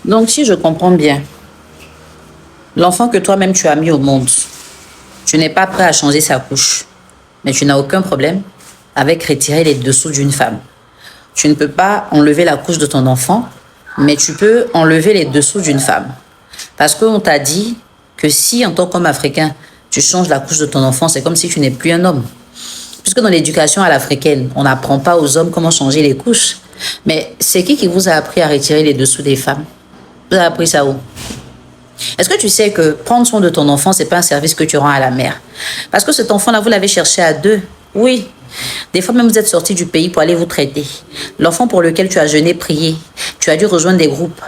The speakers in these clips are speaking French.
Donc, si je comprends bien, l'enfant que toi-même tu as mis au monde, tu n'es pas prêt à changer sa couche, mais tu n'as aucun problème avec retirer les dessous d'une femme. Tu ne peux pas enlever la couche de ton enfant, mais tu peux enlever les dessous d'une femme. Parce qu'on t'a dit que si, en tant qu'homme africain, tu changes la couche de ton enfant, c'est comme si tu n'es plus un homme. Puisque dans l'éducation à l'africaine, on n'apprend pas aux hommes comment changer les couches. Mais c'est qui vous a appris à retirer les dessous des femmes? Vous avez appris ça où? Est-ce que tu sais que prendre soin de ton enfant, c'est pas un service que tu rends à la mère? Parce que cet enfant-là, vous l'avez cherché à deux. Oui. Des fois même, vous êtes sortis du pays pour aller vous traiter. L'enfant pour lequel tu as jeûné, prié, tu as dû rejoindre des groupes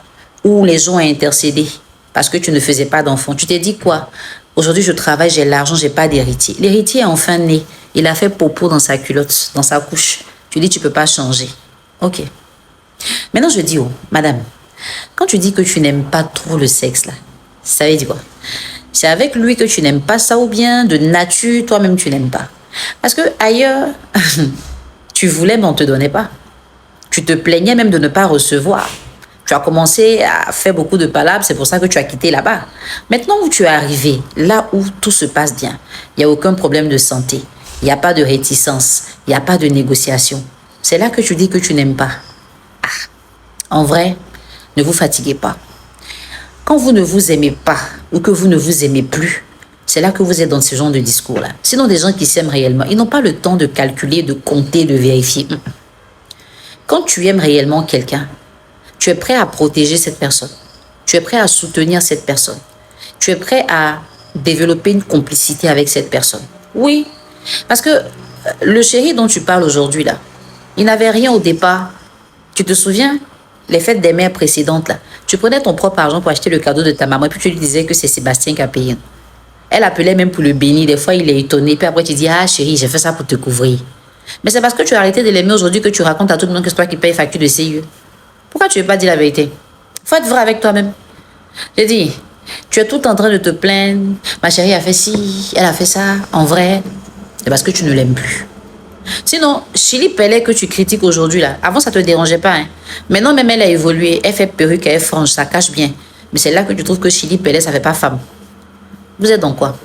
où les gens ont intercédé parce que tu ne faisais pas d'enfant. Tu t'es dit quoi? Aujourd'hui, je travaille, j'ai l'argent, j'ai pas d'héritier. L'héritier est enfin né. Il a fait popo dans sa culotte, dans sa couche. Tu dis, tu peux pas changer. Ok. Maintenant, je dis, oh, madame, quand tu dis que tu n'aimes pas trop le sexe, là, ça veut dire quoi? C'est avec lui que tu n'aimes pas ça ou bien de nature, toi-même, tu n'aimes pas? Parce que ailleurs, tu voulais, mais on ne te donnait pas. Tu te plaignais même de ne pas recevoir. Tu as commencé à faire beaucoup de palabres, c'est pour ça que tu as quitté là-bas. Maintenant où tu es arrivé, là où tout se passe bien, il n'y a aucun problème de santé, il n'y a pas de réticence, il n'y a pas de négociation. C'est là que tu dis que tu n'aimes pas. Ah, en vrai, ne vous fatiguez pas. Quand vous ne vous aimez pas ou que vous ne vous aimez plus, c'est là que vous êtes dans ce genre de discours-là. Sinon, des gens qui s'aiment réellement, ils n'ont pas le temps de calculer, de compter, de vérifier. Quand tu aimes réellement quelqu'un, tu es prêt à protéger cette personne. Tu es prêt à soutenir cette personne. Tu es prêt à développer une complicité avec cette personne. Oui, parce que le chéri dont tu parles aujourd'hui, là, il n'avait rien au départ. Tu te souviens? Les fêtes des mères précédentes, là, tu prenais ton propre argent pour acheter le cadeau de ta maman et puis tu lui disais que c'est Sébastien qui a payé. Elle appelait même pour le bénir. Des fois, il est étonné. Puis après, tu dis, ah chérie, j'ai fait ça pour te couvrir. Mais c'est parce que tu as arrêté de l'aimer aujourd'hui que tu racontes à tout le monde que c'est toi qui paye facture de CIE. Pourquoi tu ne veux pas dire la vérité? Faut être vrai avec toi-même. J'ai dit, tu es tout en train de te plaindre. Ma chérie a fait ci, elle a fait ça. En vrai, c'est parce que tu ne l'aimes plus. Sinon, Chili Pellet que tu critiques aujourd'hui, là, avant, ça ne te dérangeait pas. Hein. Maintenant, même elle a évolué. Elle fait perruque, elle est franche, ça cache bien. Mais c'est là que tu trouves que Chili Pellet, ça ne fait pas femme. Vous êtes dans quoi?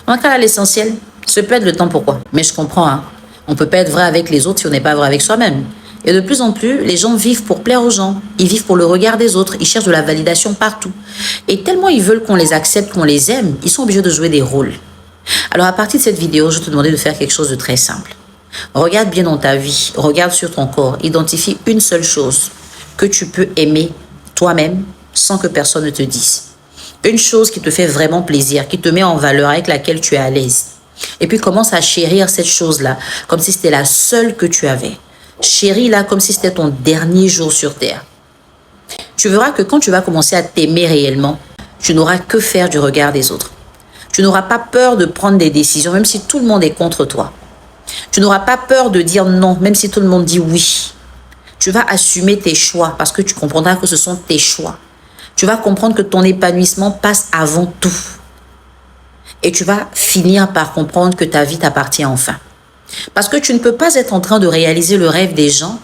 En cas, l'essentiel, se perdre le temps, pourquoi? Mais je comprends, hein. On ne peut pas être vrai avec les autres si on n'est pas vrai avec soi-même. Et de plus en plus, les gens vivent pour plaire aux gens. Ils vivent pour le regard des autres. Ils cherchent de la validation partout. Et tellement ils veulent qu'on les accepte, qu'on les aime, ils sont obligés de jouer des rôles. Alors à partir de cette vidéo, je vais te demander de faire quelque chose de très simple. Regarde bien dans ta vie, regarde sur ton corps, identifie une seule chose que tu peux aimer toi-même sans que personne ne te dise. Une chose qui te fait vraiment plaisir, qui te met en valeur, avec laquelle tu es à l'aise. Et puis commence à chérir cette chose-là, comme si c'était la seule que tu avais. Chéris-la comme si c'était ton dernier jour sur terre. Tu verras que quand tu vas commencer à t'aimer réellement, tu n'auras que faire du regard des autres. Tu n'auras pas peur de prendre des décisions, même si tout le monde est contre toi. Tu n'auras pas peur de dire non, même si tout le monde dit oui. Tu vas assumer tes choix parce que tu comprendras que ce sont tes choix. Tu vas comprendre que ton épanouissement passe avant tout. Et tu vas finir par comprendre que ta vie t'appartient enfin. Parce que tu ne peux pas être en train de réaliser le rêve des gens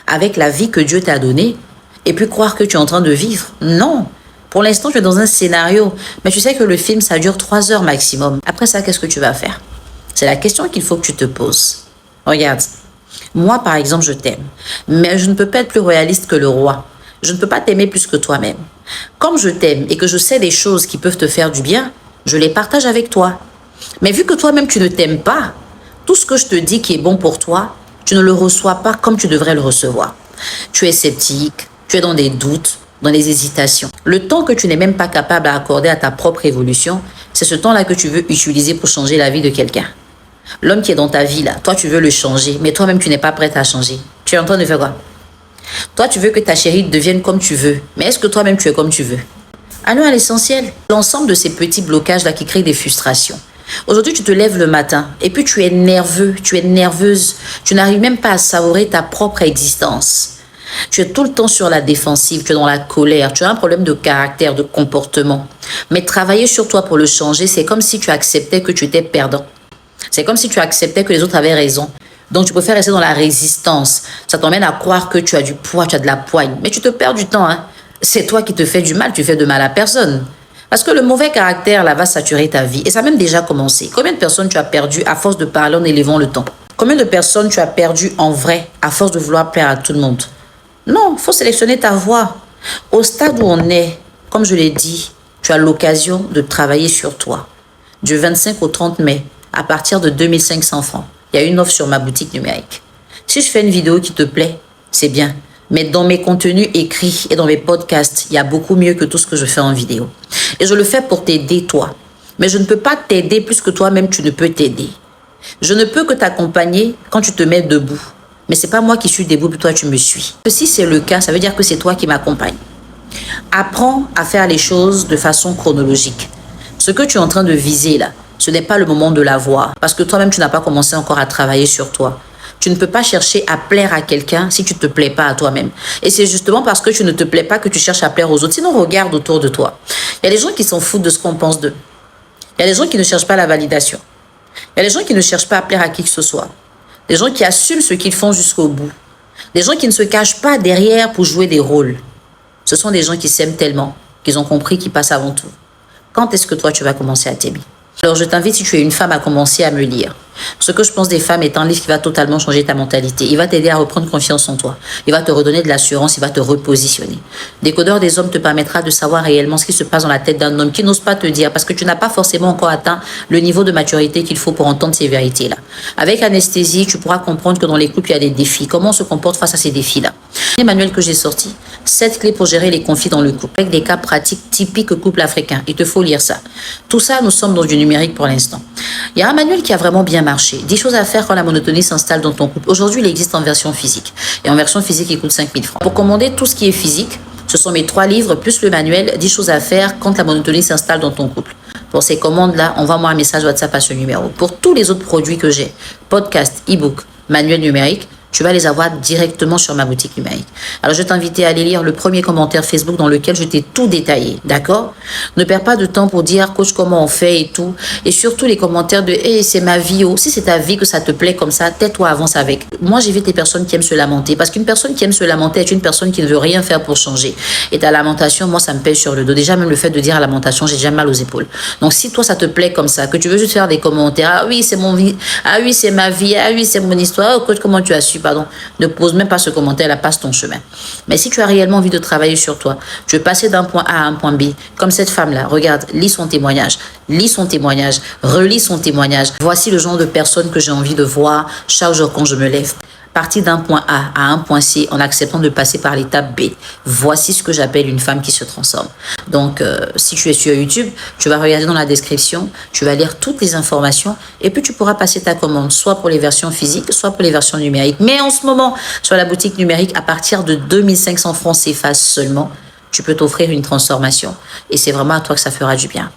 avec la vie que Dieu t'a donnée et puis croire que tu es en train de vivre. Non. Pour l'instant, tu es dans un scénario. Mais tu sais que le film, ça dure 3 heures maximum. Après ça, qu'est-ce que tu vas faire? C'est la question qu'il faut que tu te poses. Regarde. Moi, par exemple, je t'aime. Mais je ne peux pas être plus réaliste que le roi. Je ne peux pas t'aimer plus que toi-même. Comme je t'aime et que je sais des choses qui peuvent te faire du bien, je les partage avec toi. Mais vu que toi-même, tu ne t'aimes pas, tout ce que je te dis qui est bon pour toi, tu ne le reçois pas comme tu devrais le recevoir. Tu es sceptique, tu es dans des doutes, dans des hésitations. Le temps que tu n'es même pas capable d'accorder à ta propre évolution, c'est ce temps-là que tu veux utiliser pour changer la vie de quelqu'un. L'homme qui est dans ta vie, là, toi, tu veux le changer, mais toi-même, tu n'es pas prête à changer. Tu es en train de faire quoi? Toi, tu veux que ta chérie devienne comme tu veux, mais est-ce que toi-même, tu es comme tu veux? Allons à l'essentiel. L'ensemble de ces petits blocages-là qui créent des frustrations. Aujourd'hui, tu te lèves le matin et puis tu es nerveux, tu es nerveuse. Tu n'arrives même pas à savourer ta propre existence. Tu es tout le temps sur la défensive, tu es dans la colère, tu as un problème de caractère, de comportement. Mais travailler sur toi pour le changer, c'est comme si tu acceptais que tu étais perdant. C'est comme si tu acceptais que les autres avaient raison. Donc, tu préfères rester dans la résistance. Ça t'emmène à croire que tu as du poids, tu as de la poigne. Mais tu te perds du temps, hein. c'est toi qui te fais du mal, tu fais de mal à personne. Parce que le mauvais caractère, là, va saturer ta vie. Et ça a même déjà commencé. Combien de personnes tu as perdu à force de parler en élevant le ton? Combien de personnes tu as perdu en vrai à force de vouloir plaire à tout le monde? Non, il faut sélectionner ta voie. Au stade où on est, comme je l'ai dit, tu as l'occasion de travailler sur toi. Du 25 au 30 mai, à partir de 2500 francs, il y a une offre sur ma boutique numérique. Si je fais une vidéo qui te plaît, c'est bien. Mais dans mes contenus écrits et dans mes podcasts, il y a beaucoup mieux que tout ce que je fais en vidéo. Et je le fais pour t'aider, toi. Mais je ne peux pas t'aider plus que toi-même, tu ne peux t'aider. Je ne peux que t'accompagner quand tu te mets debout. Mais ce n'est pas moi qui suis debout, puis toi, tu me suis. Si c'est le cas, ça veut dire que c'est toi qui m'accompagne. Apprends à faire les choses de façon chronologique. Ce que tu es en train de viser là, ce n'est pas le moment de l'avoir. Parce que toi-même, tu n'as pas commencé encore à travailler sur toi. Tu ne peux pas chercher à plaire à quelqu'un si tu ne te plais pas à toi-même. Et c'est justement parce que tu ne te plais pas que tu cherches à plaire aux autres. Sinon, regarde autour de toi. Il y a des gens qui s'en foutent de ce qu'on pense d'eux. Il y a des gens qui ne cherchent pas la validation. Il y a des gens qui ne cherchent pas à plaire à qui que ce soit. Des gens qui assument ce qu'ils font jusqu'au bout. Des gens qui ne se cachent pas derrière pour jouer des rôles. Ce sont des gens qui s'aiment tellement qu'ils ont compris qu'ils passent avant tout. Quand est-ce que toi, tu vas commencer à t'aimer? Alors, je t'invite, si tu es une femme, à commencer à me lire. Ce que je pense des femmes est un livre qui va totalement changer ta mentalité. Il va t'aider à reprendre confiance en toi. Il va te redonner de l'assurance, il va te repositionner. Décodeur des hommes te permettra de savoir réellement ce qui se passe dans la tête d'un homme qui n'ose pas te dire parce que tu n'as pas forcément encore atteint le niveau de maturité qu'il faut pour entendre ces vérités-là. Avec anesthésie, tu pourras comprendre que dans les couples, il y a des défis. Comment on se comporte face à ces défis-là? Les manuels que j'ai sortis, 7 clés pour gérer les conflits dans le couple, avec des cas pratiques typiques couple africain. Il te faut lire ça. Tout ça, nous sommes dans du numérique pour l'instant. Il y a un manuel qui a vraiment bien marché. 10 choses à faire quand la monotonie s'installe dans ton couple. Aujourd'hui, il existe en version physique. Et en version physique, il coûte 5000 francs. Pour commander tout ce qui est physique, ce sont mes 3 livres plus le manuel 10 choses à faire quand la monotonie s'installe dans ton couple. Pour ces commandes-là, envoie-moi un message WhatsApp à ce numéro. Pour tous les autres produits que j'ai, podcast, e-book, manuel numérique, tu vas les avoir directement sur ma boutique numérique. Alors, je t'invite à aller lire le premier commentaire Facebook dans lequel je t'ai tout détaillé, d'accord? Ne perds pas de temps pour dire, coach, comment on fait et tout. Et surtout, les commentaires de, hey, c'est ma vie. Oh, si c'est ta vie que ça te plaît comme ça, tais-toi, avance avec. Moi, j'évite les personnes qui aiment se lamenter. Parce qu'une personne qui aime se lamenter est une personne qui ne veut rien faire pour changer. Et ta lamentation, moi, ça me pèse sur le dos. Déjà, même le fait de dire lamentation, j'ai déjà mal aux épaules. Donc, si toi, ça te plaît comme ça, que tu veux juste faire des commentaires, ah oui, c'est mon vie, ah oui, c'est ma vie, ah oui, c'est mon histoire, oh, coach, comment tu as su? Pardon, ne pose même pas ce commentaire, là, passe ton chemin. Mais si tu as réellement envie de travailler sur toi, tu veux passer d'un point A à un point B, comme cette femme-là, regarde, lis son témoignage, relis son témoignage. Voici le genre de personne que j'ai envie de voir chaque jour quand je me lève. Partir d'un point A à un point C en acceptant de passer par l'étape B. Voici ce que j'appelle une femme qui se transforme. Donc, si tu es sur YouTube, tu vas regarder dans la description, tu vas lire toutes les informations et puis tu pourras passer ta commande, soit pour les versions physiques, soit pour les versions numériques. Mais en ce moment, sur la boutique numérique, à partir de 2500 francs CFA seulement, tu peux t'offrir une transformation et c'est vraiment à toi que ça fera du bien.